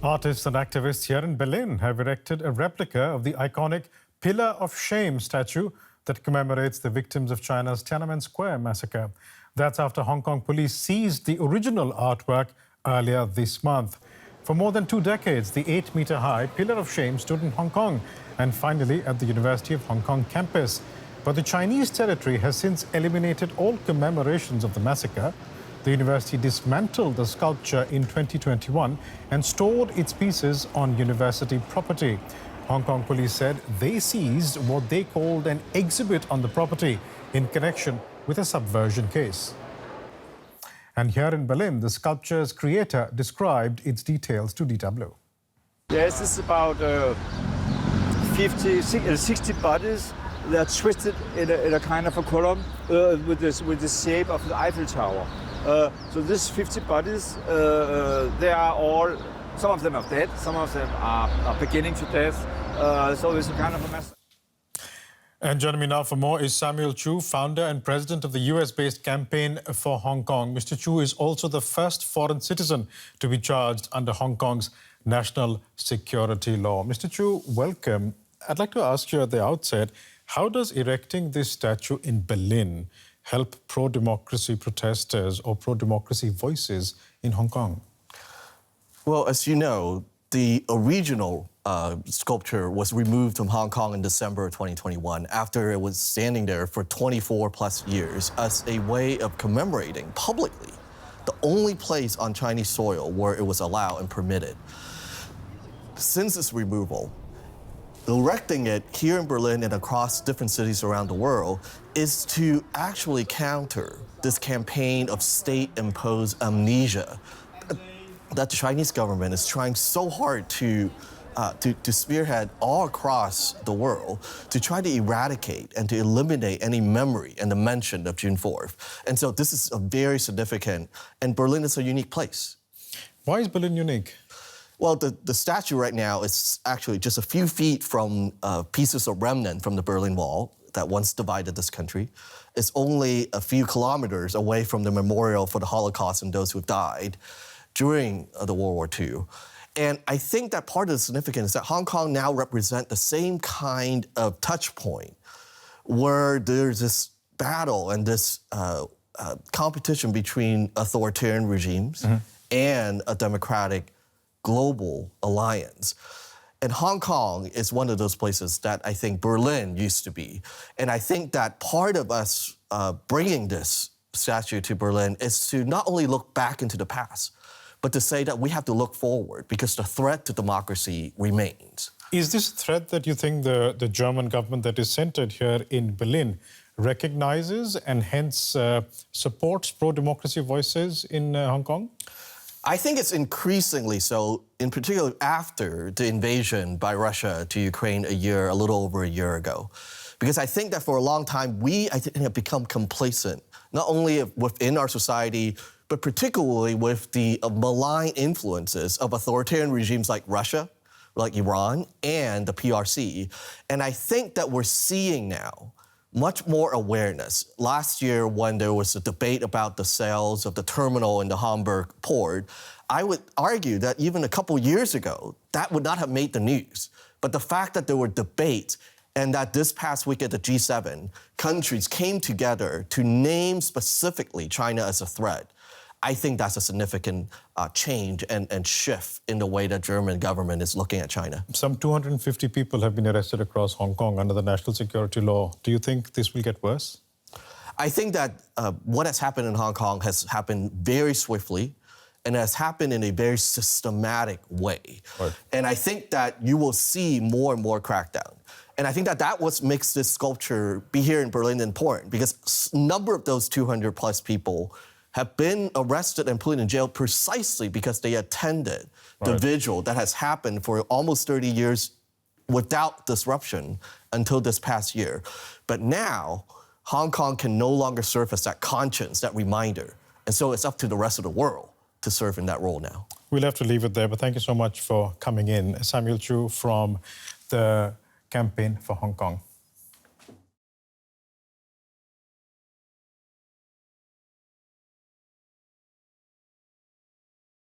Artists and activists here in Berlin have erected a replica of the iconic Pillar of Shame statue that commemorates the victims of China's Tiananmen Square massacre. That's after Hong Kong police seized the original artwork earlier this month. For more than 2 decades, the 8-meter-high Pillar of Shame stood in Hong Kong and finally at the University of Hong Kong campus. But the Chinese territory has since eliminated all commemorations of the massacre. The university dismantled the sculpture in 2021 and stored its pieces on university property. Hong Kong police said they seized what they called an exhibit on the property in connection with a subversion case. And here in Berlin, the sculpture's creator described its details to DW. Yes, it's about 60 bodies. They're twisted in a kind of a column with the shape of the Eiffel Tower. So these 50 bodies, they are all, some of them are dead, some of them are beginning to death. So it's a kind of a mess. And joining me now for more is Samuel Chu, founder and president of the US-based Campaign for Hong Kong. Mr. Chu is also the first foreign citizen to be charged under Hong Kong's national security law. Mr. Chu, welcome. I'd like to ask you at the outset, how does erecting this statue in Berlin help pro-democracy protesters or pro-democracy voices in Hong Kong? Well, as you know, the original sculpture was removed from Hong Kong in December of 2021 after it was standing there for 24 plus years as a way of commemorating publicly the only place on Chinese soil where it was allowed and permitted. Since its removal, erecting it here in Berlin and across different cities around the world is to actually counter this campaign of state-imposed amnesia that the Chinese government is trying so hard to spearhead all across the world to try to eradicate and to eliminate any memory and the mention of June 4th. And so this is a very significant, and Berlin is a unique place. Why is Berlin unique? Well, the statue right now is actually just a few feet from pieces of remnant from the Berlin Wall that once divided this country. It's only a few kilometers away from the memorial for the Holocaust and those who died during the World War II. And I think that part of the significance is that Hong Kong now represents the same kind of touch point where there's this battle and this competition between authoritarian regimes and a democratic global alliance. And Hong Kong is one of those places that I think Berlin used to be. And I think that part of us bringing this statue to Berlin is to not only look back into the past, but to say that we have to look forward because the threat to democracy remains. Is this a threat that you think the German government that is centered here in Berlin recognizes and hence supports pro-democracy voices in Hong Kong? I think it's increasingly so, in particular after the invasion by Russia to Ukraine a little over a year ago. Because I think that for a long time, I think, have become complacent, not only within our society, but particularly with the malign influences of authoritarian regimes like Russia, like Iran, and the PRC. And I think that we're seeing now much more awareness. Last year, when there was a debate about the sales of the terminal in the Hamburg port, I would argue that even a couple years ago, that would not have made the news. But the fact that there were debates and that this past week at the G7, countries came together to name specifically China as a threat, I think that's a significant change and shift in the way the German government is looking at China. Some 250 people have been arrested across Hong Kong under the national security law. Do you think this will get worse? I think that what has happened in Hong Kong has happened very swiftly and has happened in a very systematic way. Right. And I think that you will see more and more crackdown. And I think that what makes this sculpture be here in Berlin important, because a number of those 200 plus people have been arrested and put in jail precisely because they attended the vigil that has happened for almost 30 years without disruption until this past year. But now, Hong Kong can no longer serve as that conscience, that reminder. And so it's up to the rest of the world to serve in that role now. We'll have to leave it there, but thank you so much for coming in. Samuel Chu from the Campaign for Hong Kong.